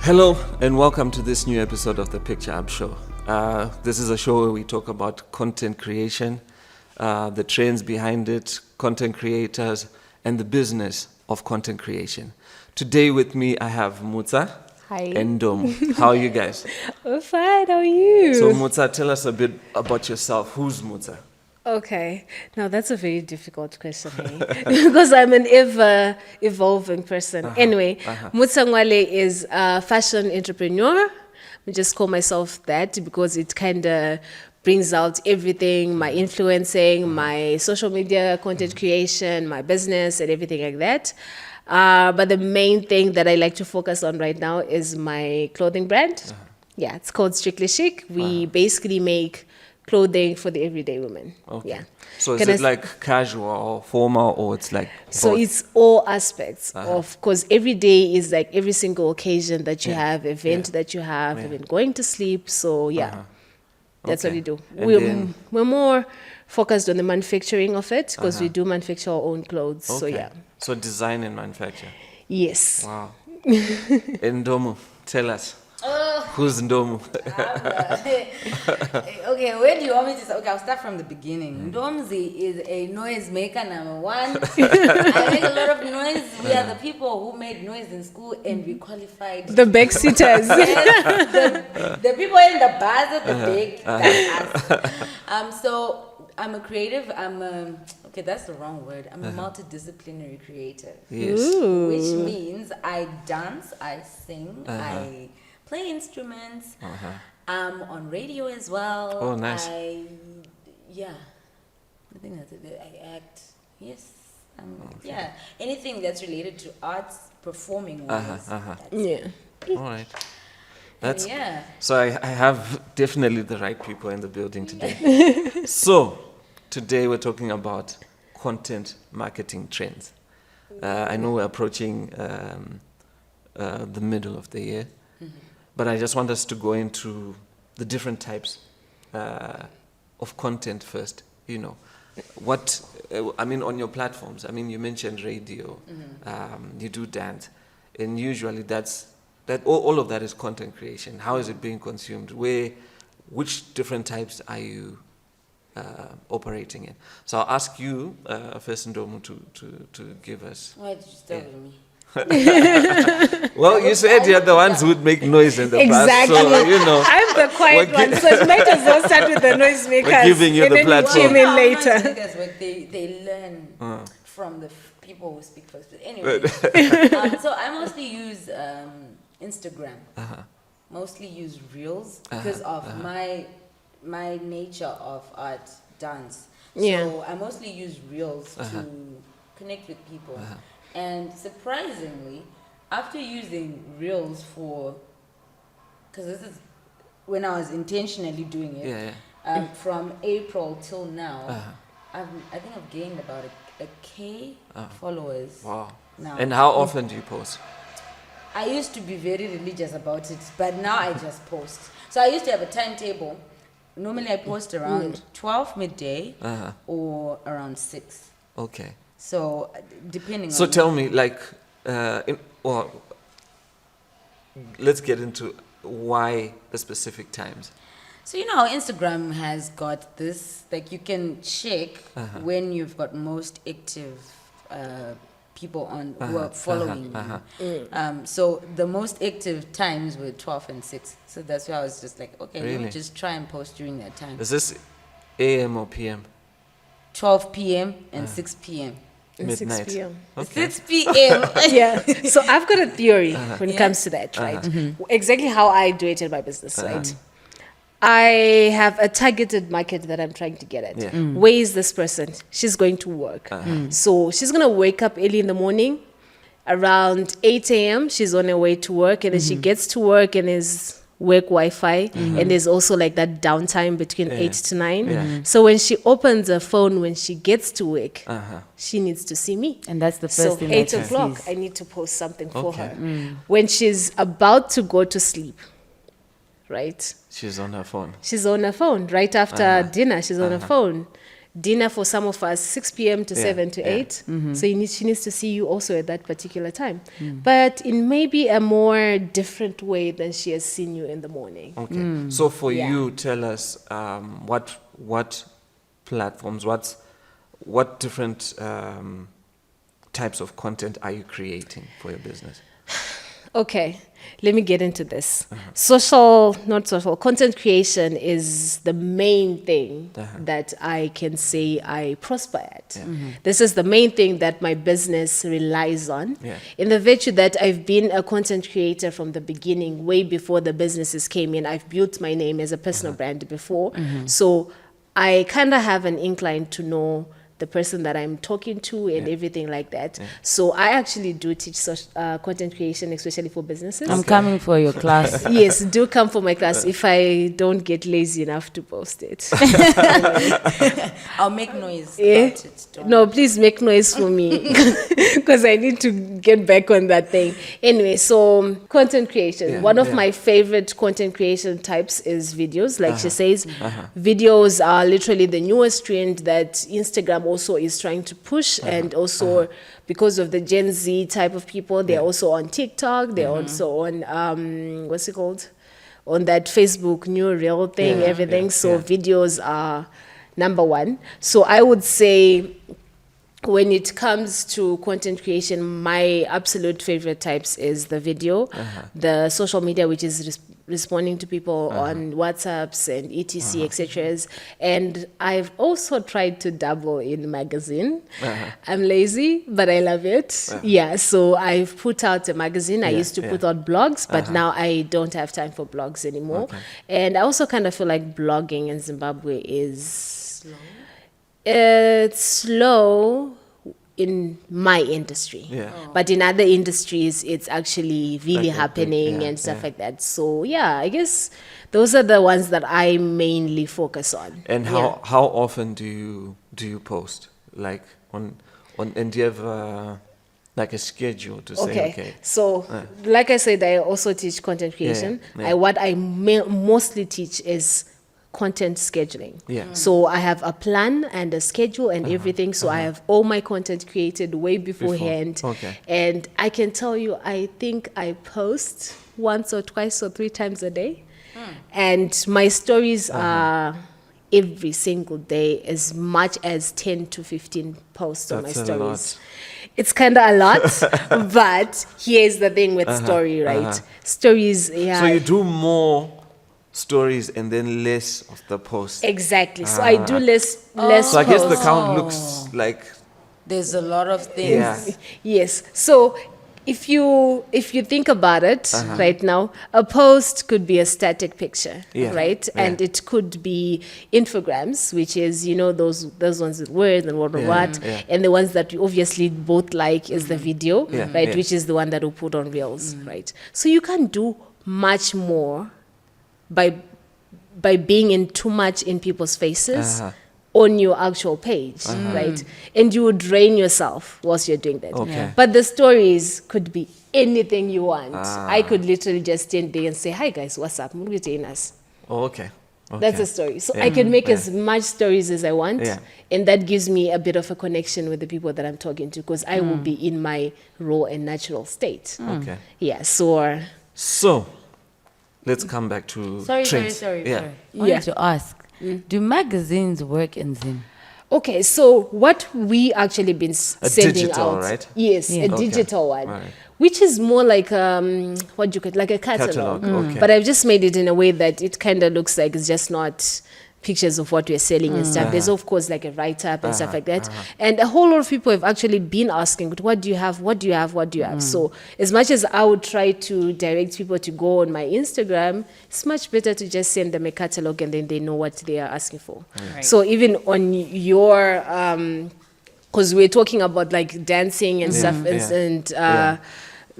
Hello and welcome to this new episode of the Picturehub Show. This is a show where we talk about content creation, the trends behind it, content creators, and the business of content creation. Today with me I have Mutsa. Hi. And Ndomu. How are you guys? I'm fine, how are you? So Mutsa, tell us a bit about yourself. Who's Mutsa? Okay, now that's a very difficult question, hey? Because I'm an ever-evolving person. Anyway, Mutsa Mwale is a fashion entrepreneur. I just call myself that because it kind of brings out everything, my influencing, my social media content creation, my business and everything like that. But the main thing that I like to focus on right now is my clothing brand. Yeah, it's called Strictly Chic. We basically make clothing for the everyday woman. Okay. Yeah. So is it like casual or formal, or it's like so both? It's all aspects of, because every day is like every single occasion that you have, event that you have, even going to sleep. So that's what we do. We're more focused on the manufacturing of it because we do manufacture our own clothes. Okay. So So design and manufacture. Yes. Wow. Ndomu, tell us. Who's Ndomu? Okay, where do you want me to start? Okay, I'll start from the beginning. Ndomzi is a noise maker, number one. I make a lot of noise. We are the people who made noise in school and we qualified. The backseaters. Yes, the people in the bars at the big, that's us. So I'm a creative. Okay, that's the wrong word. I'm a multidisciplinary creative. Yes. Ooh. Which means I dance, I sing, I play instruments. I'm on radio as well. Oh, nice. I think that's it. I act. Yes. Yeah. Anything that's related to arts, performing wise. Yeah. All right. That's yeah. So I have definitely the right people in the building today. So today we're talking about content marketing trends. I know we're approaching the middle of the year, but I just want us to go into the different types of content first. You know, what on your platforms. You mentioned radio, you do dance, and usually that all of that is content creation. How is it being consumed? Which different types are you operating in? So I'll ask you first, Ndomu, to give us. Why did you start with me? Well, you said you're the ones who would make noise in the Exactly. past, so you know. I'm the quiet one, so it might as well start with the noisemakers. We're giving you and the then platform. You chime in later. Because they learn from the people who speak first. But anyway, so I mostly use Instagram. Mostly use Reels because of my nature of art, dance. So I mostly use Reels to connect with people. And surprisingly, after using Reels because this is when I was intentionally doing it, from April till now, I think I've gained about a K followers. Wow. Now. And how often do you post? I used to be very religious about it, but now I just post. So I used to have a timetable. Normally I post around 12 midday or around 6. Okay. So depending So on... tell me, let's get into why the specific times. So you know how Instagram has got this, like you can check when you've got most active people on who are following you. So the most active times were 12 and 6. So that's why I was just like, okay, let me just try and post during that time. Is this AM or PM? 12 p.m. and 6 p.m. Midnight. 6 p.m. Okay. 6 p.m. Yeah. So I've got a theory when it comes to that, right? Exactly how I do it in my business, right? I have a targeted market that I'm trying to get at. Yeah. Where is this person? She's going to work. So she's going to wake up early in the morning. Around 8 a.m., she's on her way to work. And then she gets to work and is work Wi-Fi, and there's also like that downtime between 8 to 9. Yeah. So when she opens her phone, when she gets to work, Uh-huh. she needs to see me. And that's the first So thing 8 that she o'clock, sees. I need to post something for Okay. her. When she's about to go to sleep, right? She's on her phone. She's on her phone. Right after dinner, she's on her phone. Dinner for some of us, 6 p.m. to Yeah, 7 to yeah. 8. So she needs to see you also at that particular time. But in maybe a more different way than she has seen you in the morning. Okay. So for Yeah. you, tell us what platforms, what different types of content are you creating for your business? Okay, let me get into this. Content creation is the main thing that I can say I prosper at. This is the main thing that my business relies on. Yeah. In the virtue that I've been a content creator from the beginning, way before the businesses came in. I've built my name as a personal brand before. So I kind of have an incline to know the person that I'm talking to and everything like that. So I actually do teach content creation, especially for businesses. I'm coming for your class. Yes, do come for my class if I don't get lazy enough to post it. I'll make noise Yeah. about it. Don't No, please make noise for me because I need to get back on that thing. Anyway, so content creation. Yeah, One of yeah. my favorite content creation types is videos. Like she says, videos are literally the newest trend that Instagram also is trying to push, and also because of the Gen Z type of people, they're also on TikTok. They're also on what's it called? On that Facebook new real thing, Yeah, everything. yeah, So yeah. videos are number one. So I would say when it comes to content creation, my absolute favorite types is the video, the social media, which is responding to people on WhatsApps and etc. etc. And I've also tried to dabble in magazine. I'm lazy, but I love it. Yeah, so I've put out a magazine. I used to put out blogs, but now I don't have time for blogs anymore. And I also kind of feel like blogging in Zimbabwe is it's slow in my industry. Yeah. But in other industries, it's actually really Like a big- happening yeah, and stuff yeah. like that. So yeah, I guess those are the ones that I mainly focus on. And Yeah. how often do you post? Like on and do you have like a schedule to say okay? So, like I said, I also teach content creation. yeah. What I mostly teach is content scheduling. Yeah. So I have a plan and a schedule and everything. So I have all my content created way beforehand. Okay. And I can tell you, I think I post once or twice or 3 times a day. And my stories are every single day, as much as 10 to 15 posts on my That's a stories. lot. It's kind of a lot, but here's the thing with story, right? Stories, yeah. So you do more stories and then less of the posts. Exactly. So I do less So I guess the posts. count looks like There's a lot of things. yeah. Yes. So if you think about it right now, a post could be a static picture, Yeah. right? Yeah. And it could be infograms, which is, you know, those ones with words and what. Yeah. And the ones that we obviously both like is the video, Yeah. right? Yeah. Which is the one that we put on Reels, right? So you can't do much more by being in too much in people's faces on your actual page, right? And you would drain yourself whilst you're doing that. Okay. Yeah. But the stories could be anything you want. I could literally just stand there and say, "Hi guys, what's up? us." Oh, okay. That's a story. So I can make Yeah. as much stories as I want, Yeah. and that gives me a bit of a connection with the people that I'm talking to, because I will be in my raw and natural state. Okay. Yeah. So Let's come back to Sorry. trends. Yeah. I Yeah. wanted to ask, do magazines work in Zim? okay, so what we actually been sending digital, out, right? yes, Yeah. a Okay. digital one, Right. which is more like what you could like a catalog. Okay. But I've just made it in a way that it kind of looks like it's just not pictures of what we're selling and stuff. There's of course like a write-up and stuff like that. And a whole lot of people have actually been asking, what do you have? What do you have? What do you have? So as much as I would try to direct people to go on my Instagram, it's much better to just send them a catalog and then they know what they are asking for. Right. So even on your, because we're talking about like dancing and stuff and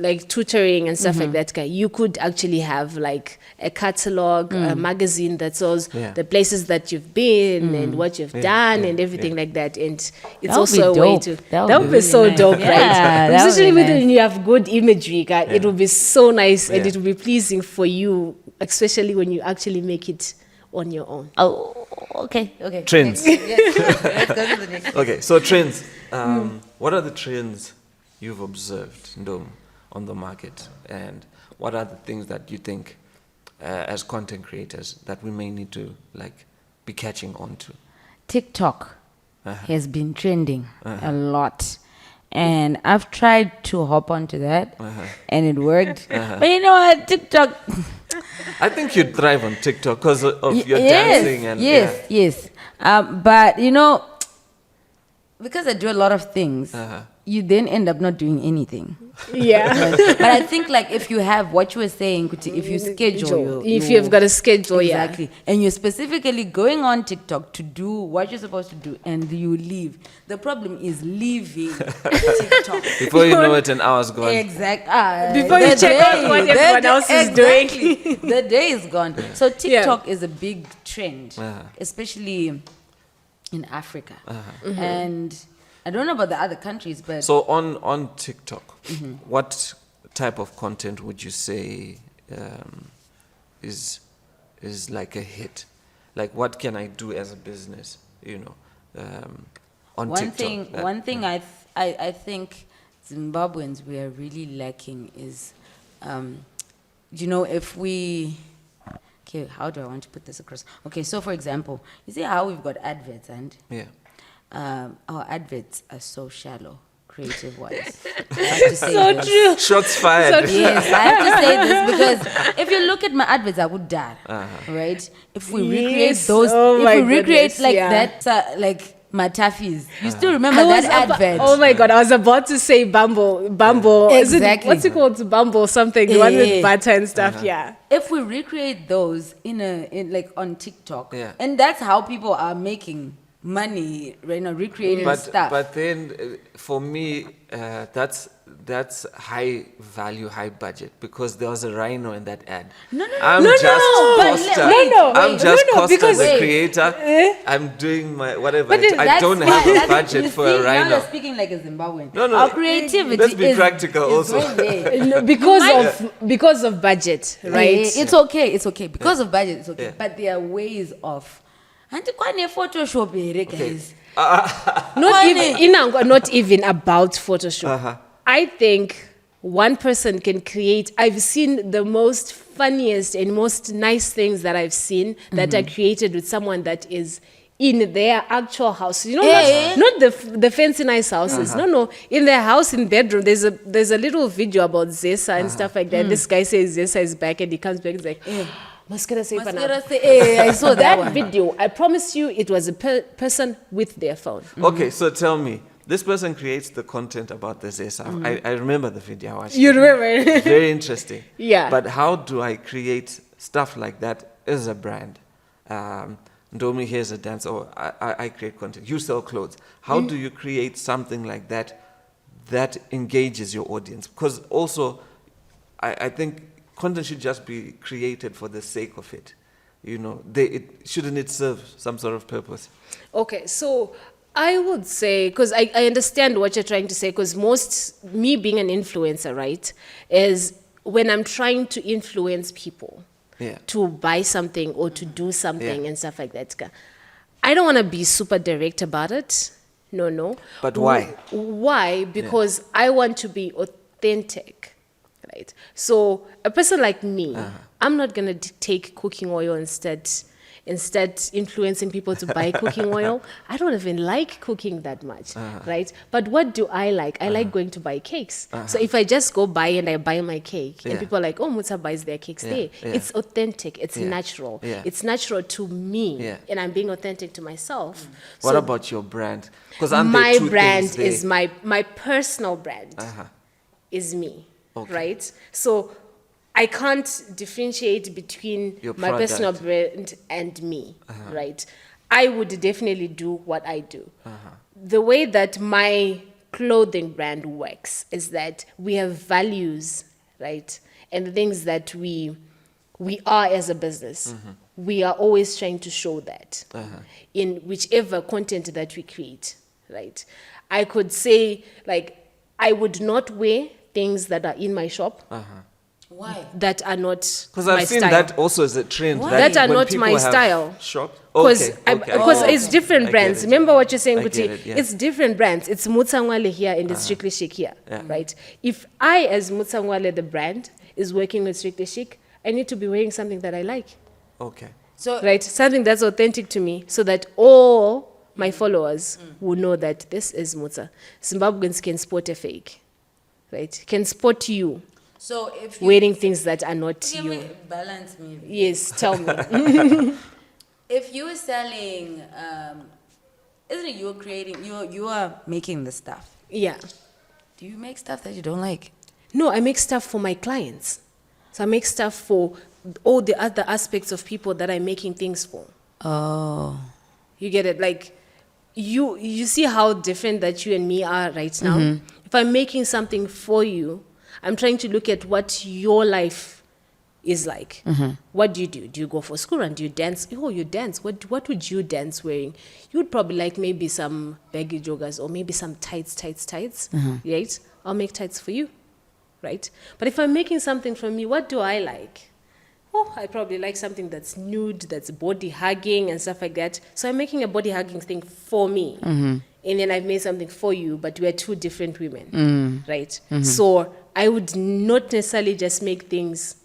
like tutoring and stuff like that, you could actually have like a catalog, a magazine that shows the places that you've been and what you've done and everything like that. And it's also a way to that would be so really dope, nice. right? Yeah, that would Especially be when you have good imagery, it will be so nice and it will be pleasing for you, especially when you actually make it on your own. Oh, okay. Trends. Let's go to the next. Okay, so trends. What are the trends you've observed, Ndomu, on the market? And what are the things that you think, as content creators, that we may need to like be catching on to? TikTok has been trending a lot. And I've tried to hop onto that and it worked. But you know what? TikTok. I think you'd thrive on TikTok because of your dancing and yes. But you know, because I do a lot of things, you then end up not doing anything. Yeah. But I think like if you have what you were saying, Kuti, if you schedule, if you've got a schedule, exactly, and you're specifically going on TikTok to do what you're supposed to do, and you leave. The problem is leaving TikTok. Before you know it, an hour's gone. Exactly. Before you check out what everyone else is doing. The day is gone. So TikTok is a big trend, especially in Africa, and I don't know about the other countries, but So on TikTok, what type of content would you say is like a hit? Like, what can I do as a business? You know, on TikTok. One thing I think Zimbabweans we are really lacking is, you know, if we. Okay, how do I want to put this across? Okay, so for example, you see how we've got adverts and our adverts are so shallow, creative-wise. I have to say So this. true. Shots fired. Yes, I have to say this because if you look at my adverts, I would die, right? If we recreate Yes. those, Oh if my we recreate goodness, like yeah. that, like Matafis, you still remember that advert? Oh my god, I was about to say Bumble. Is it, Exactly. what's it called? Bumble something. The one with butter and stuff. Yeah. If we recreate those in like on TikTok, and that's how people are making money, right now, recreating stuff. But then, for me, that's high value, high budget because there was a rhino in that ad. I'm just Costa because the Creator. I'm doing my whatever. But then I don't have a budget for a Now rhino. you're speaking like a Zimbabwean. No, Our creativity let's be is, practical is also. right there. No, because of budget, right? It's okay. Because of budget, it's okay. But there are ways of. Auntie, kwani Photoshop here, guys. Not even about Photoshop. I think one person can create. I've seen the most funniest and most nice things that I've seen that are created with someone that is in their actual house. You know, not the fancy nice houses. No, in their house, in bedroom. There's a little video about Zesa and stuff like that. This guy says Zesa is back and he comes back. He's like, Mascara say I saw that one. video. I promise you, it was a person with their phone. Okay, so tell me, this person creates the content about the Zesa. I remember the video I watched. You remember? Very interesting. Yeah. But how do I create stuff like that as a brand? Ndomu, here's a dance, or I create content. You sell clothes. How do you create something like that engages your audience? Because also, I think content should just be created for the sake of it. You know, shouldn't it serve some sort of purpose? Okay, so I would say, because I understand what you're trying to say, because me being an influencer, right, is when I'm trying to influence people to buy something or to do something and stuff like that. I don't want to be super direct about it. No. But why? Why? Because I want to be authentic. Right. So a person like me, I'm not gonna take cooking oil instead influencing people to buy cooking oil. I don't even like cooking that much, right? But what do I like? I like going to buy cakes. So if I just go buy and I buy my cake, and people are like, oh, Mutsa buys their cakes there. It's authentic. It's natural. It's natural to me, and I'm being authentic to myself. What So about your brand? Because my brand is my personal brand is me. Okay. Right? So I can't differentiate between my personal brand and me, right? I would definitely do what I do. The way that my clothing brand works is that we have values, right? And the things that we are as a business. We are always trying to show that in whichever content that we create, right? I could say, like, I would not wear things that are in my shop. Why? That are not Because my I've seen style. that also as a trend. Why? That are when not people my have style. Shop. Because Okay. it's different I brands. get it. Remember what you're saying, I Guti? get it, yeah. It's different brands. It's Mutsa Mwale here and it's Strictly Chic here, right? If I, as Mutsa Mwale, the brand, is working with Strictly Chic, I need to be wearing something that I like, Okay. So right? Something that's authentic to me, so that all my followers will know that this is Mutsa. Zimbabweans can spot a fake, right? Can spot you so if you wearing things that are not give you. me balance me. Yes, tell me. If you were selling, isn't it you're creating? You are making the stuff. Yeah. Do you make stuff that you don't like? No, I make stuff for my clients. So I make stuff for all the other aspects of people that I'm making things for. Oh. You get it? Like, you see how different that you and me are right now? If I'm making something for you, I'm trying to look at what your life is like. What do? Do you go for school run? Do you dance? Oh, you dance. What would you dance wearing? You would probably like maybe some baggy joggers or maybe some tights, right? I'll make tights for you, right? But if I'm making something from me, what do I like? Oh, I probably like something that's nude, that's body hugging and stuff like that. So I'm making a body hugging thing for me. And then I've made something for you, but we're two different women, right? So I would not necessarily just make things,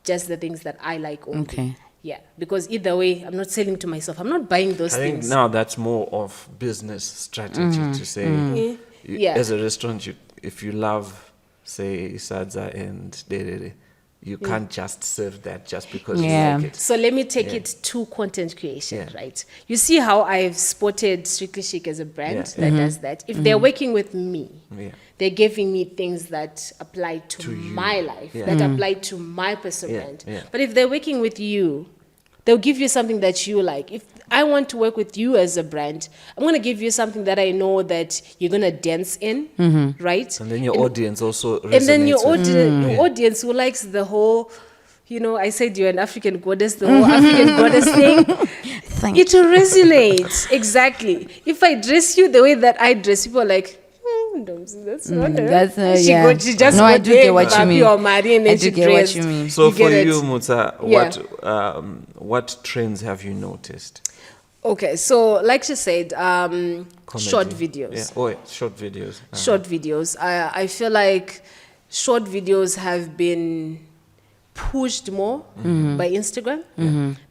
just the things that I like only. Okay. Yeah, because either way, I'm not selling to myself. I'm not buying those I think things. now that's more of business strategy to say, you- Yeah. as a restaurant, if you love, say, Sadza and Derere, you can't just serve that just because Yeah. you like it. So let me take it to content creation, Yeah. right? You see how I've spotted Strictly Chic as a brand Yeah. that does that. If they're working with me, Yeah. they're giving me things that apply to To you. my life, Yeah. that apply to my personal Yeah, brand. yeah. But if they're working with you, they'll give you something that you like. If I want to work with you as a brand, I'm going to give you something that I know that you're going to dance in, right? And then your audience also resonates And then your with your audience who likes the whole, I said you're an African goddess, the whole African goddess thing. It will resonate. Exactly. If I dress you the way that I dress, people are like, that's not her. That's, she yeah. she just No, I got do there, get what you Papi mean. or Mari, and I then do she get what dressed. you mean. So You for get it? you, Mutsa, Yeah. what trends have you noticed? Okay, so like she said, short Comedy. videos. Yeah. Oh, yeah. Short videos. Short videos. I feel like short videos have been pushed more by Instagram.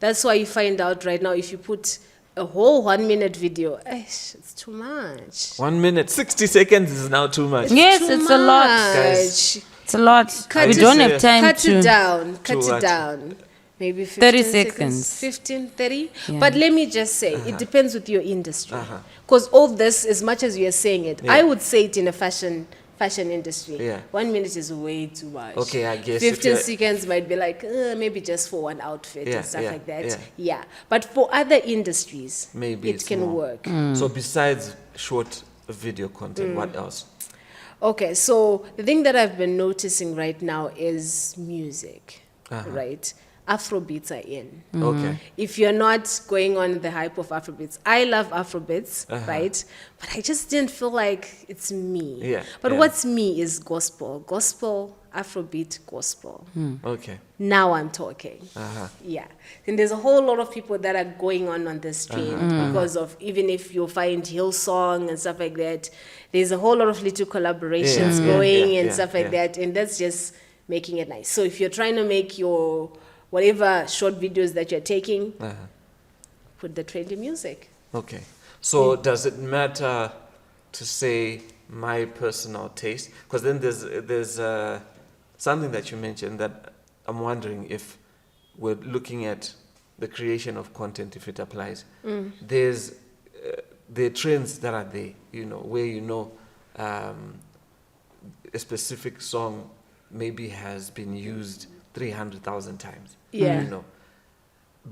That's why you find out right now if you put a whole 1 minute video, it's too much. 1 minute, 60 seconds is now too much. Yes, Too it's a lot. Guys. It's a lot. Cut We it- don't have time Cut to. it down. Cut To it what? down. Maybe 30 15 seconds. 15, 30. Yeah. But let me just say, it depends with your industry. Because all this, as much as you are saying it, Yeah. I would say it in a fashion industry. Yeah. 1 minute is way too much. Okay, I guess if 15 you're- seconds might be like, maybe just for one outfit Yeah, and stuff yeah, like that. yeah. Yeah. But for other industries, Maybe it it's can more. work. So besides short video content, what else? Okay, so the thing that I've been noticing right now is music, right? Afrobeats are in. Okay. If you're not going on the hype of Afrobeats, I love Afrobeats, right? But I just didn't feel like it's me. Yeah, But yeah. what's me is gospel, Afrobeat, gospel. Okay. Now I'm talking. Yeah. And there's a whole lot of people that are going on this train because of, even if you find Hillsong and stuff like that, there's a whole lot of little collaborations going and stuff like that. And that's just making it nice. So if you're trying to make your whatever short videos that you're taking, put the trendy music. Okay. So does it matter to say my personal taste? Because then there's something that you mentioned that I'm wondering if we're looking at the creation of content, if it applies. There's the trends that are there, where a specific song maybe has been used 300,000 times. Yeah.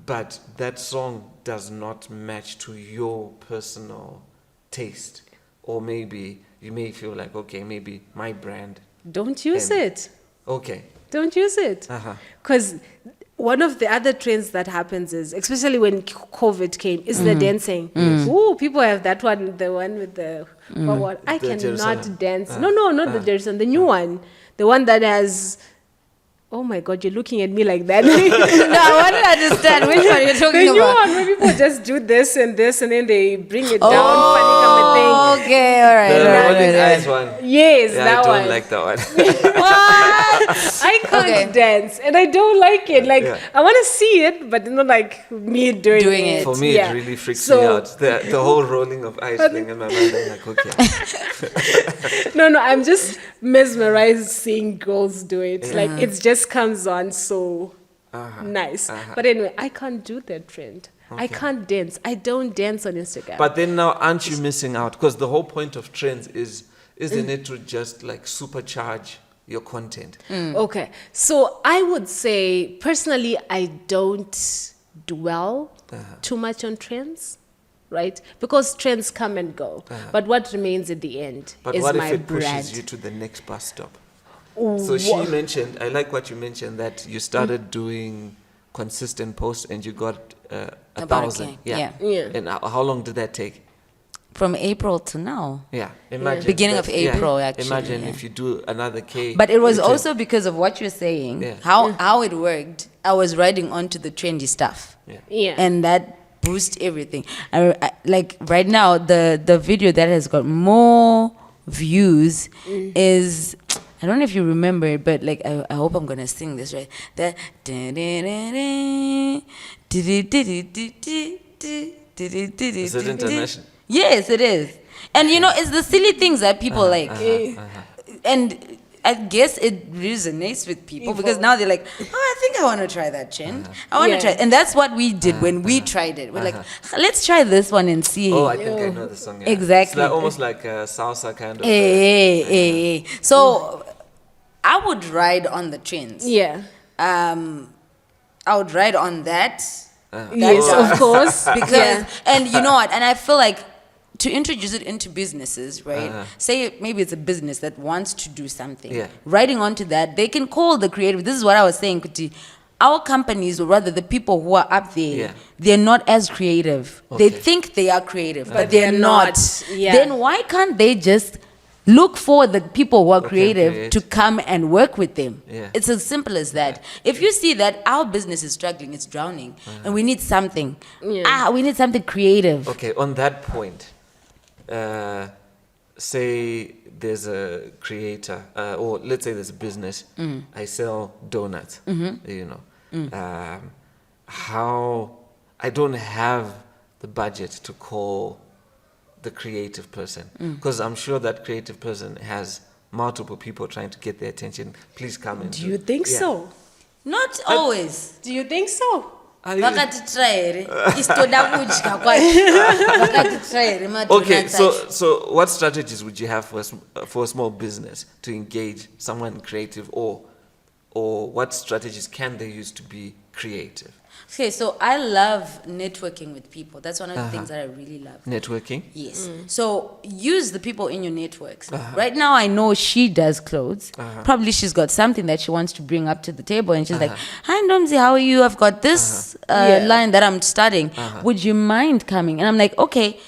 But that song does not match to your personal taste, or maybe you may feel like, okay, maybe my brand. Don't use it. Okay. Don't use it. Because one of the other trends that happens is, especially when COVID came, is the dancing. Ooh, people have that one, the one with the, what? I The cannot Jerusalem. dance. No, not the Jerusalem, the new one. The one that has, oh my God, you're looking at me like that. No, I want to understand which one you're The talking new about. one where people just do this and this and then they bring it down, funny kind of thing. Okay, all right. The all right, rolling all right. eyes one. Yes, Yeah, that I don't one. like that one. I can't Okay. dance and I don't like it. Like, Yeah. I want to see it, but not like me doing it. For me, Yeah. it really freaks So- me out. The whole rolling of eyes thing in my mind. I'm like, okay. No, I'm just mesmerized seeing girls do it. Like, it just comes on so nice. But anyway, I can't do that trend. I can't dance. I don't dance on Instagram. But then now, aren't you missing out? Because the whole point of trends isn't it to just like supercharge your content? Okay, so I would say personally, I don't dwell too much on trends, right? Because trends come and go. But what remains at the end But is what my if it pushes brand. you to the next bus stop? So she mentioned, I like what you mentioned, that you started doing consistent posts and you got About 1,000. yeah. And how long did that take? From April to now. Yeah, imagine. Beginning of that- yeah, April, actually, Imagine yeah. if you do another K. But it was you can- also because of what you're saying, Yeah. how it worked. I was riding onto the trendy stuff. Yeah. And that boosts everything. I like right now, the video that has got more views is, I don't know if you remember it, but like I hope I'm gonna sing this right. That Is it international? Yes, it is. And you know, it's the silly things that people like. And I guess it resonates with people because now they're like, oh, I think I want to try that trend. I want to Yeah. try. And that's what we did when we tried it. We're like, let's try this one and see. Oh, I think I know the song. Yeah. Exactly. It's like, almost like a salsa kind of. Hey. So I would ride on the trends. Yeah. I would ride on that. Yes, of course. Because and you know what? And I feel like to introduce it into businesses, right? Say maybe it's a business that wants to do something. Yeah. Riding onto that, they can call the creative. This is what I was saying, Kuti. Our companies, or rather the people who are up there, they're not as creative. They Okay. think they are creative, but But they're they're not. not. Yeah. Then why can't they just look for the people who are creative create. to come and work with them? Yeah. It's as simple as that. If you see that our business is struggling, it's drowning, and we need something. We need something creative. Okay, on that point, say there's a creator, or let's say there's a business, I sell donuts, you know. How I don't have the budget to call the creative person, because I'm sure that creative person has multiple people trying to get their attention. Please come and Do you think so? Not always. Do you think so? Vakatitry istoda kudya kwacho. Vakatitry Okay, madonut so what strategies would you have for a small business to engage someone creative, or what strategies can they use to be creative? Okay, so I love networking with people. That's one of the things that I really love. Networking? Yes. So use the people in your networks. Right now, I know she does clothes. Probably she's got something that she wants to bring up to the table, and she's like, "Hi, Ndomzi, how are you? I've got this line that I'm starting. Would you mind coming?" And I'm like, "Okay."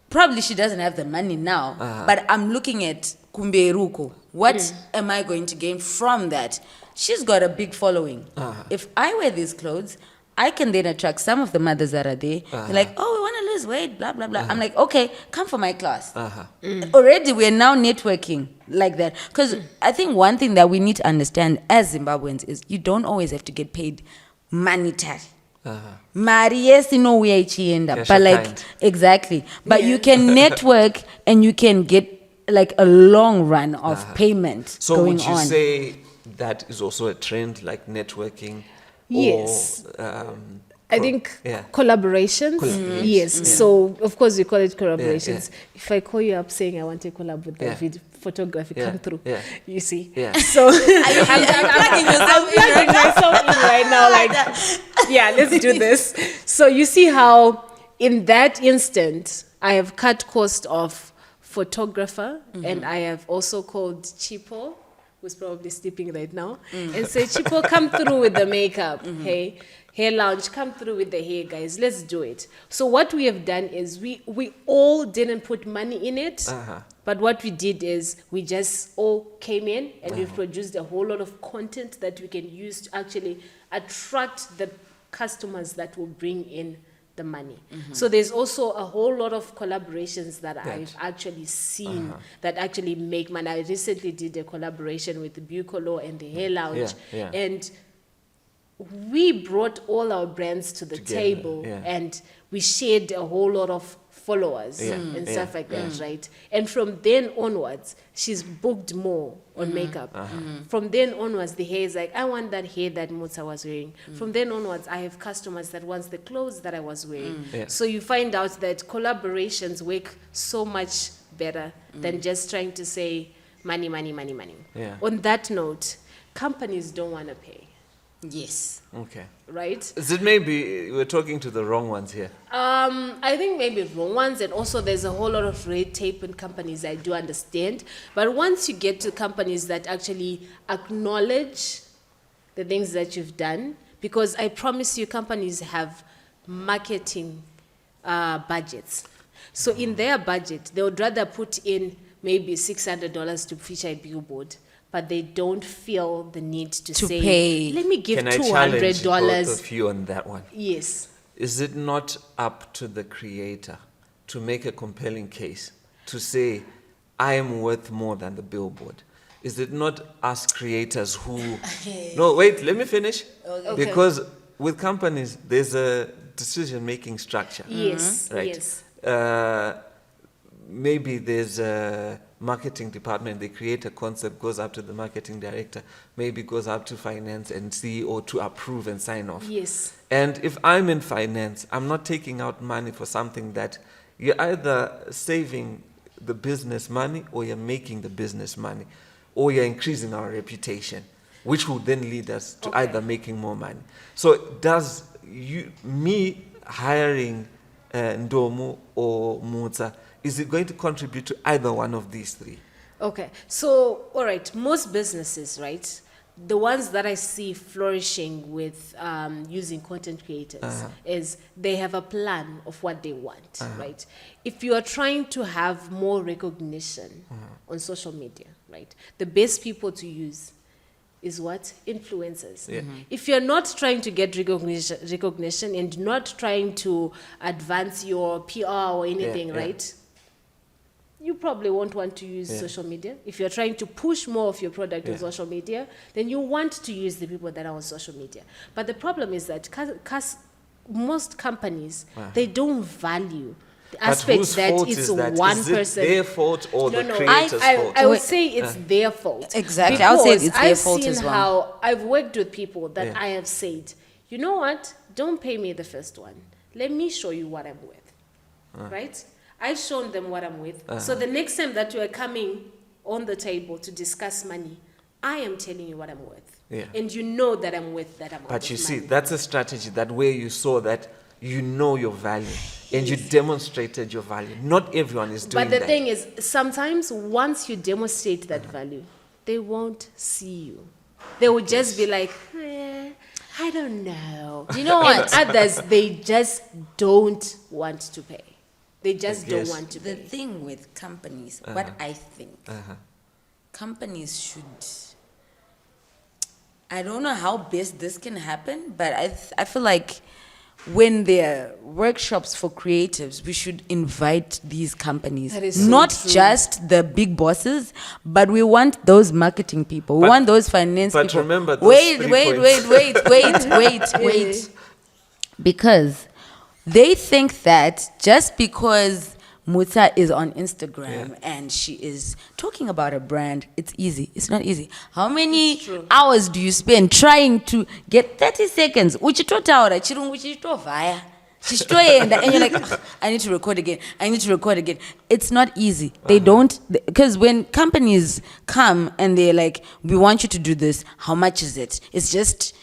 Probably she doesn't have the money now, but I'm looking at Kumberuko. What am I going to gain from that? She's got a big following. If I wear these clothes, I can then attract some of the mothers that are there. They're like, oh, we want to lose weight, blah, blah, blah. I'm like, okay, come for my class. Already we're now networking like that. Because I think one thing that we need to understand as Zimbabweans is you don't always have to get paid monetary. Mari, yes, you know we are ichienda, Cash but like, account. exactly. But you can network and you can get like a long run of payment So going would you on. say that is also a trend, like networking? Yes. Or, I think yeah. collaborations. Collaborations, Yes. yeah. So of course we call it collaborations. yeah. If I call you up saying I want to collab with the Yeah. photography, Yeah, come through. yeah. You see. Yeah. So I'm plugging myself in right now. Like, yeah, let's do this. So you see how in that instant I have cut cost of photographer, and I have also called Chipo, who's probably sleeping right now, and say, Chipo, come through with the makeup, hey? Hair lounge, come through with the hair, guys. Let's do it. So what we have done is we all didn't put money in it, but what we did is we just all came in and we've produced a whole lot of content that we can use to actually attract the customers that will bring in the money. So there's also a whole lot of collaborations that I've actually seen that actually make money. I recently did a collaboration with the Bucolo and the Hair Lounge, and we brought all our brands to the table and we shared a whole lot of followers and stuff like that, right? And from then onwards, she's booked more on makeup. From then onwards, the hair is like, I want that hair that Mutsa was wearing. From then onwards, I have customers that wants the clothes that I was wearing. So you find out that collaborations work so much better than just trying to say money, money, money, money. On that note, companies don't want to pay. Yes. Okay. Right? Is it maybe we're talking to the wrong ones here? I think maybe wrong ones, and also there's a whole lot of red tape in companies, I do understand. But once you get to companies that actually acknowledge the things that you've done, because I promise you companies have marketing budgets. So in their budget, they would rather put in maybe $600 to feature a billboard, but they don't feel the need to say, pay. let me give Can I challenge both $200. of you on that one? Yes. Is it not up to the creator to make a compelling case, to say, I am worth more than the billboard? Is it not us creators who... No, wait, let me finish. Okay. Because with companies, there's a decision-making structure. Yes, Right? yes. Maybe there's a marketing department, they create a concept, goes up to the marketing director, maybe goes up to finance and CEO to approve and sign off. Yes. And if I'm in finance, I'm not taking out money for something that you're either saving the business money or you're making the business money or you're increasing our reputation, which will then lead us to either making more money. So does me hiring Ndomu or Mutsa, is it going to contribute to either one of these three? Okay, so, all right, most businesses, right, the ones that I see flourishing with using content creators is they have a plan of what they want, right? If you are trying to have more recognition on social media, right, the best people to use is what? Influencers. If you're not trying to get recognition and not trying to advance your PR or anything, right, you probably won't want to use social media. If you're trying to push more of your product on social media, then you want to use the people that are on social media. But the problem is that most companies, they don't value the aspect that it's one person. Is it their fault or the creator's fault? I would say it's their fault. Exactly. I would say it's their fault I've as seen well. how I've worked with people that I have said, you know what? Don't pay me the first one. Let me show you what I'm with. Right? I've shown them what I'm with. So the next time that you are coming on the table to discuss money, I am telling you what I'm worth. And you know that I'm worth that amount. But you of see, money. that's a strategy, that way you saw that you know your value and you demonstrated your value. Not everyone is doing that. But the thing is, sometimes once you demonstrate that value, they won't see you. They will just be like, I don't know. You know what? And others, they just don't want to pay. They just don't want to The pay. thing with companies, what I think, companies should, I don't know how best this can happen, but I feel like when there are workshops for creatives, we should invite these companies. That is so not true. just the big bosses, but we want those marketing people. We want those finance but people. remember those wait, 3 wait. Because they think that just because Mutsa is on Instagram and she is talking about a brand, it's easy. It's not easy. How many hours do you spend trying to get 30 seconds? Uchitotaura, chirungu chitovaya. And you're like, "Ugh, I need to record again. I need to record again." It's not easy. They don't, because when companies come and they're like, "We want you to do this. How much is it?" It's just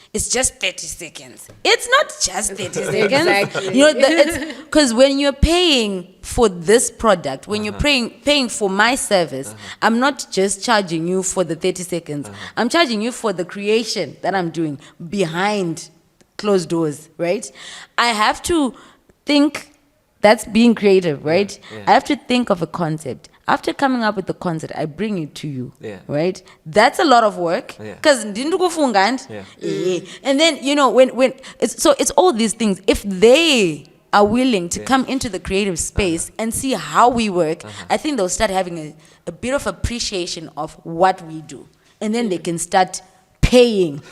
30 seconds. It's not just 30 seconds. Exactly. You know, because when you're paying for this product, when you're paying for my service, I'm not just charging you for the 30 seconds. I'm charging you for the creation that I'm doing behind closed doors, right? I have to think. That's being creative, right? Yeah. I have to think of a concept. After coming up with the concept, I bring it to you, Yeah. right? That's a lot of work, Yeah. because and then, you know, when it's all these things. If they are willing to come into the creative space and see how we work, I think they'll start having a bit of appreciation of what we do, and then they can start paying.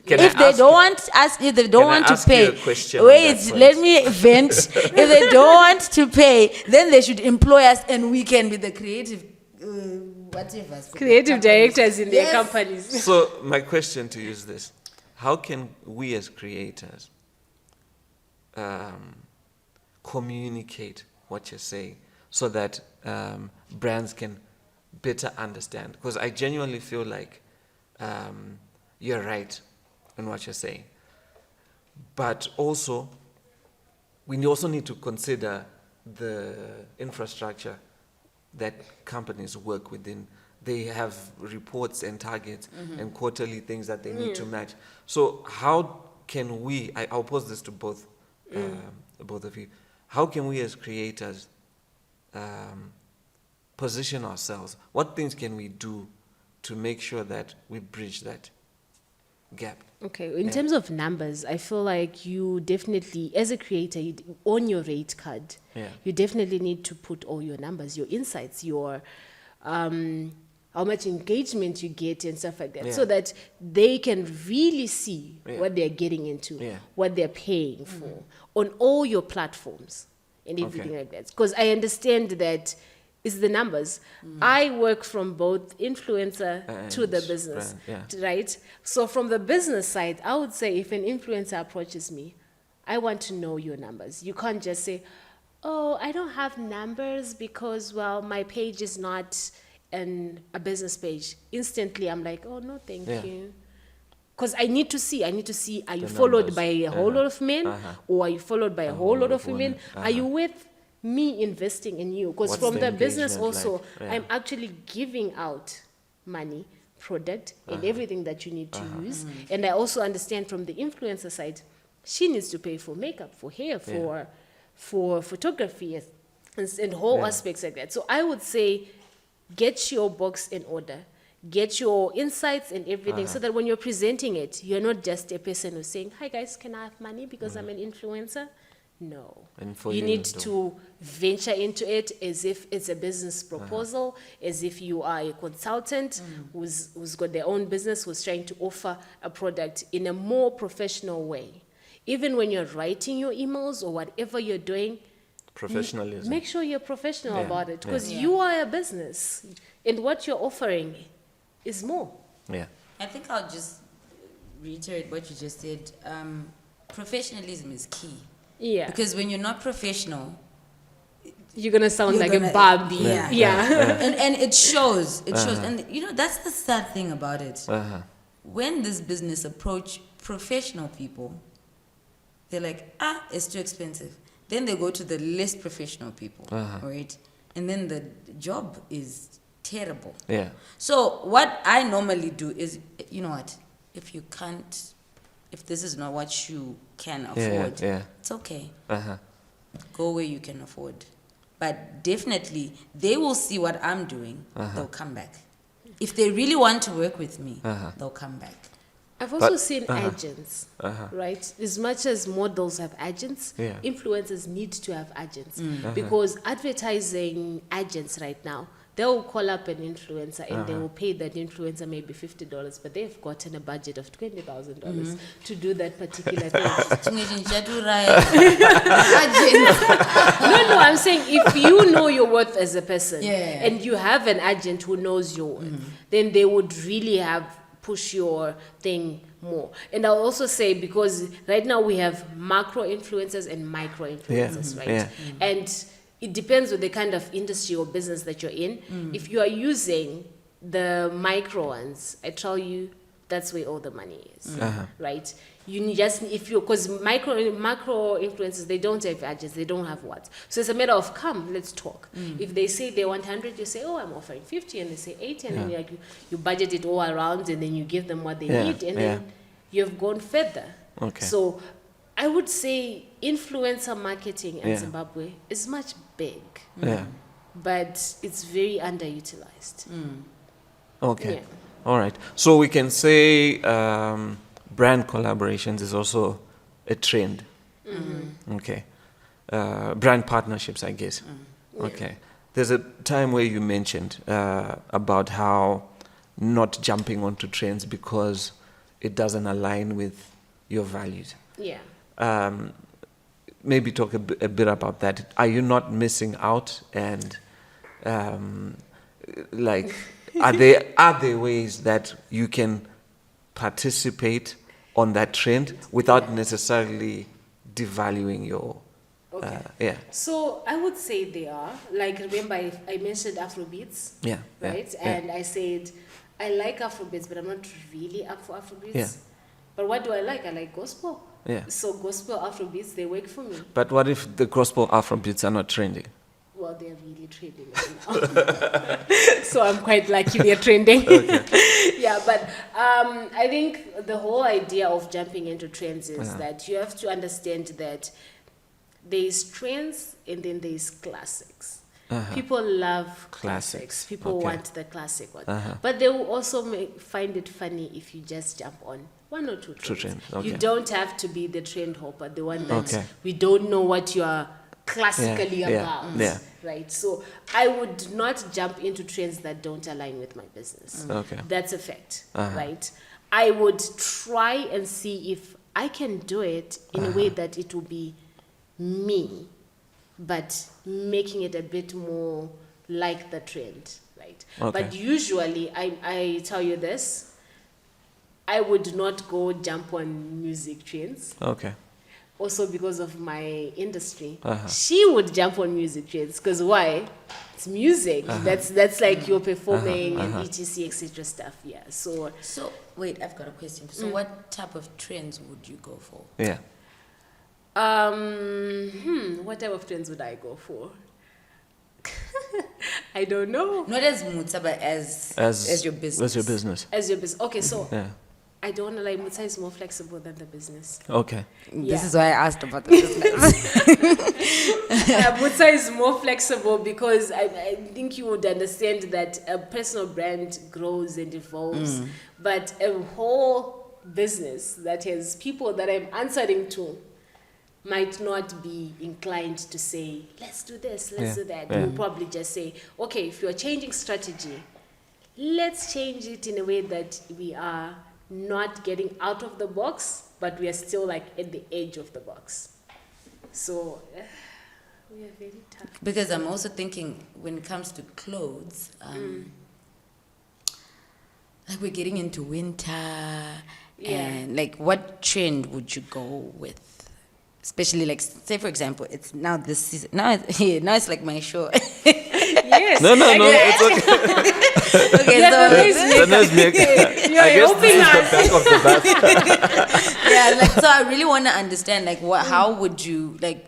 If they don't want to pay, wait, let me vent. If they don't want to pay, then they should employ us, and we can be the creative, whatever. Creative directors in their Yes. companies. So my question to you is this: how can we as creators communicate what you're saying so that brands can better understand? Because I genuinely feel like you're right in what you're saying, but also we also need to consider the infrastructure that companies work within. They have reports and targets and quarterly things that they need to match. So how can we, I'll pose this to both of you, how can we as creators position ourselves? What things can we do to make sure that we bridge that gap? Okay, in terms of numbers, I feel like you definitely, as a creator, on your rate card, you definitely need to put all your numbers, your insights, your how much engagement you get and stuff like that, so that they can really see what they're getting into, what they're paying for on all your platforms and everything like that. Because I understand that it's the numbers. I work from both influencer to the business, right? So from the business side, I would say if an influencer approaches me, I want to know your numbers. You can't just say, "Oh, I don't have numbers because, well, my page is not a business page." Instantly, I'm like, "Oh, no, thank you." Because I need to see, are you followed by a whole lot of men or are you followed by a whole lot of women? Are you with me investing in you? Because from the business also, I'm actually giving out money, product, and everything that you need to use. And I also understand from the influencer side, she needs to pay for makeup, for hair, for photography, and whole aspects like that. So I would say, get your box in order. Get your insights and everything so that when you're presenting it, you're not just a person who's saying, "Hi guys, can I have money because I'm an influencer?" No. And for you you need to- to venture into it as if it's a business proposal, as if you are a consultant who's got their own business, who's trying to offer a product in a more professional way. Even when you're writing your emails or whatever you're doing, Professionalism. make sure you're professional about it, because you are a business and what you're offering is more. Yeah. I think I'll just reiterate what you just said. Professionalism is key. Yeah. Because when you're not professional, You're going to sound You're like gonna- a Barbie. yeah. and it shows. It shows. And you know, that's the sad thing about it. When this business approach professional people, they're like, it's too expensive. Then they go to the less professional people, right? And then the job is terrible. Yeah. So what I normally do is, you know what, if this is not what you can afford, it's okay. Go where you can afford. But definitely, they will see what I'm doing, they'll come back. If they really want to work with me, they'll come back. I've also seen agents, right? As much as models have agents, influencers need to have agents. Because advertising agents right now, they will call up an influencer and they will pay that influencer maybe $50, but they've gotten a budget of $20,000 to do that particular thing. No, I'm saying if you know your worth as a person and you have an agent who knows your worth, then they would really push your thing more. And I'll also say, because right now we have macro influencers and micro influencers, right? Yeah. And it depends on the kind of industry or business that you're in. If you are using the micro ones, I tell you, that's where all the money is, right? Because macro influencers, they don't have agents, they don't have what. So it's a matter of, come, let's talk. If they say they want 100, you say, oh, I'm offering 50, and they say 80, and then you budget it all around, and then you give them what they need, and then you've gone further. Okay. So I would say influencer marketing in Zimbabwe is much big, but it's very underutilized. Okay. Yeah. All right. So we can say brand collaborations is also a trend. Okay. Brand partnerships, I guess. Okay. There's a time where you mentioned about how not jumping onto trends because it doesn't align with your values. Yeah. Maybe talk a bit about that. Are you not missing out? And like, are there ways that you can participate on that trend without necessarily devaluing your? So I would say they are. Like, remember I mentioned Afrobeats. Yeah. Right. And I said I like Afrobeats, but I'm not really up for Afrobeats. Yeah. But what do I like? I like gospel. Yeah. So gospel Afrobeats, they work for me. But what if the gospel Afrobeats are not trending? Well, they're really trending right now. So I'm quite lucky they're trending. Yeah, but I think the whole idea of jumping into trends is that you have to understand that there's trends and then there's classics. People love classics. People want the classic one. But they will also find it funny if you just jump on one or two trends. Okay. You don't have to be the trend hopper, the one that we don't know what you are classically about. Right? So I would not jump into trends that don't align with my business. That's a fact. Right? I would try and see if I can do it in a way that it will be me, but making it a bit more like the trend, right? But usually, I tell you this, I would not go jump on music trends. Also because of my industry. She would jump on music trends, because why? It's music. That's like you're performing and etc, etc stuff. Yeah. So wait, I've got a question. So what type of trends would you go for? Yeah. What type of trends would I go for? I don't know. Not as Mutsa, but as your business. As your business. As your business. Okay, so I don't want to lie. Mutsa is more flexible than the business. This is why I asked about the business. Mutsa is more flexible because I think you would understand that a personal brand grows and evolves, but a whole business that has people that I'm answering to might not be inclined to say, let's do this, let's do that. We'll probably just say, okay, if you're changing strategy, let's change it in a way that we are not getting out of the box, but we are still like at the edge of the box. So we are very tough. Because I'm also thinking when it comes to clothes, like we're getting into winter, and like what trend would you go with? Especially like, say for example, it's now this season. Now it's like my show. Yes. No, it's okay. Okay, I guess this is the back of the bus. Yeah, like so I really want to understand like how would you like?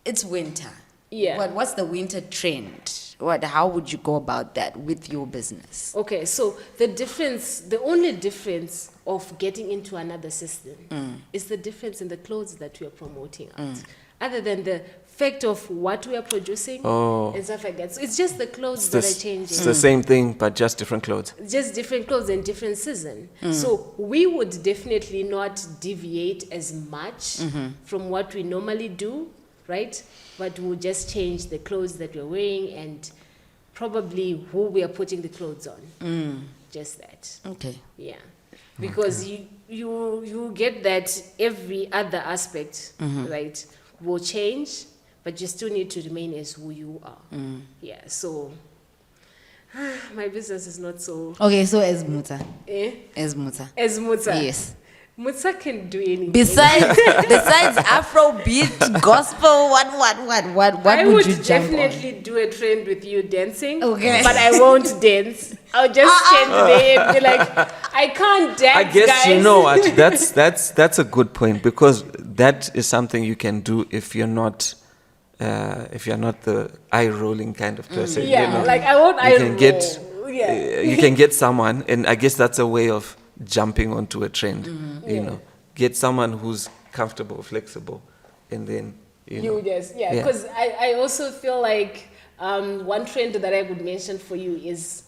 It's winter. Yeah. What's the winter trend? How would you go about that with your business? Okay, so the only difference of getting into another system is the difference in the clothes that we are promoting out. Other than the fact of what we are producing and stuff like that. So it's just the clothes that are changing. It's the same thing, but just different clothes. Just different clothes and different season. So we would definitely not deviate as much from what we normally do, right? But we'll just change the clothes that we're wearing and probably who we are putting the clothes on. Just that. Okay. Yeah. Because you get that every other aspect, right, will change, but you still need to remain as who you are. Yeah. So My business is not so. Okay, so as Mutsa. As Mutsa. Yes. Mutsa can do anything. Besides Afrobeat, gospel, what I would would you jump on? definitely do a trend with you dancing. Okay. But I won't dance. I'll just stand there and be like, I can't dance. I guess guys. you know what? That's a good point, because that is something you can do if you're not the eye rolling kind of person. Yeah, you know? like I won't. You can get Yeah. you can get someone, and I guess that's a way of jumping onto a trend. You know, get someone who's comfortable, flexible, and then You just because I also feel like one trend that I would mention for you is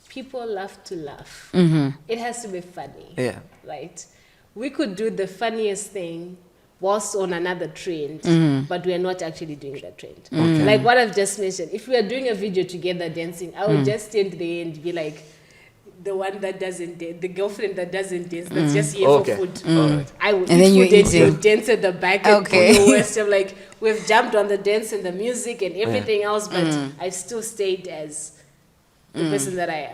people love to laugh. It has to be funny. Yeah. Right. We could do the funniest thing whilst on another trend, but we are not actually doing that trend. Like what I've just mentioned, if we are doing a video together dancing, I would just stand there and be like, the one that doesn't dance, the girlfriend that doesn't dance, that's just here for food. I would And then you eat food eating. and you dance at the back and Okay. the worst. I'm like, we've jumped on the dance and the music and everything else, but I still stayed as the person that I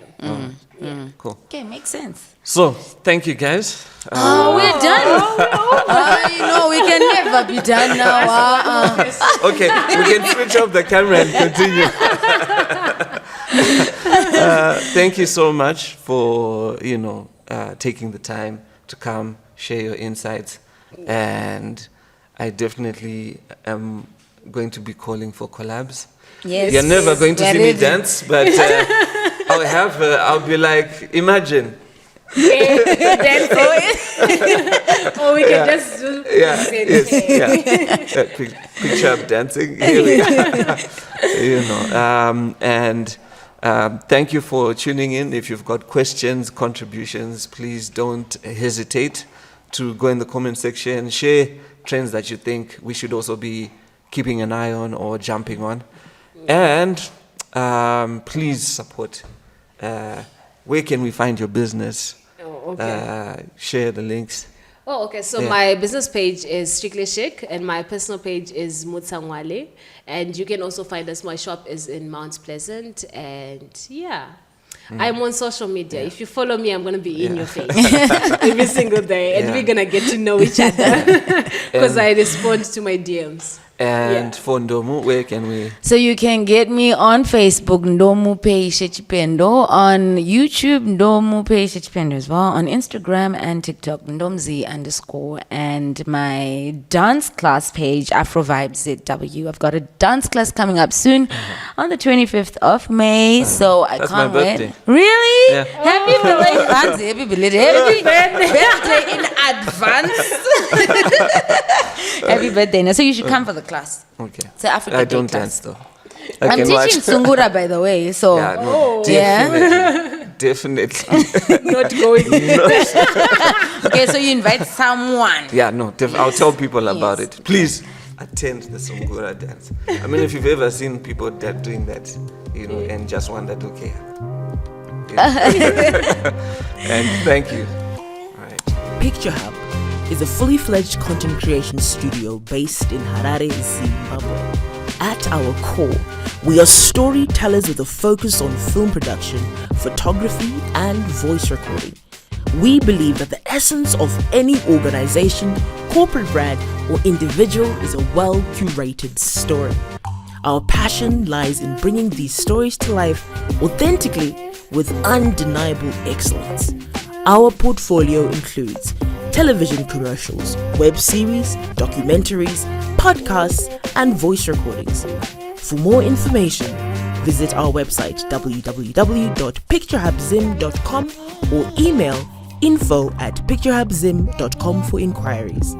am. Cool. Okay, makes sense. So thank you guys. We're done. We can never be done now. Okay, we can switch off the camera and continue. Thank you so much for taking the time to come share your insights, and I definitely am going to be calling for collabs. Yes. You're never going to We're see me ready. dance, but I'll be like, imagine. Or we can just do Picturehub dancing. Here we are. And thank you for tuning in. If you've got questions, contributions, please don't hesitate to go in the comment section, share trends that you think we should also be keeping an eye on or jumping on. And please support. Where can we find your business? Share the links. Oh, okay. So my business page is Strictly Chic, and my personal page is Mutsa Mwale. And you can also find us. My shop is in Mount Pleasant, and I'm on social media. If you follow me, I'm going to be in your face every single day, and we're going to get to know each other because I respond to my DMs. And for Ndomu, where can we? So you can get me on Facebook, Ndomu Chipendo, on YouTube, Ndomu Chipendo as well, on Instagram and TikTok, Ndomzi_, and my dance class page, AfroVibesZW. I've got a dance class coming up soon on the 25th of May, so I That's can't my wait. birthday. Really? Yeah. Happy belated birthday in advance. Happy birthday. Now, so you should come for the class. Okay. It's an African I Day don't class. dance though. I'm teaching Sungura, by the way. So Yeah, no, definitely. Not going. okay, so you invite someone. Yeah, no, I'll tell people about Yes. it. Please attend the Sungura dance. I mean, if you've ever seen people that doing that, and just wondered, okay. And thank you. All right. Picturehub is a fully fledged content creation studio based in Harare, Zimbabwe. At our core, we are storytellers with a focus on film production, photography, and voice recording. We believe that the essence of any organization, corporate brand, or individual is a well-curated story. Our passion lies in bringing these stories to life authentically with undeniable excellence. Our portfolio includes television commercials, web series, documentaries, podcasts, and voice recordings. For more information, visit our website www.picturehubzim.com or email info@picturehubzim.com for inquiries.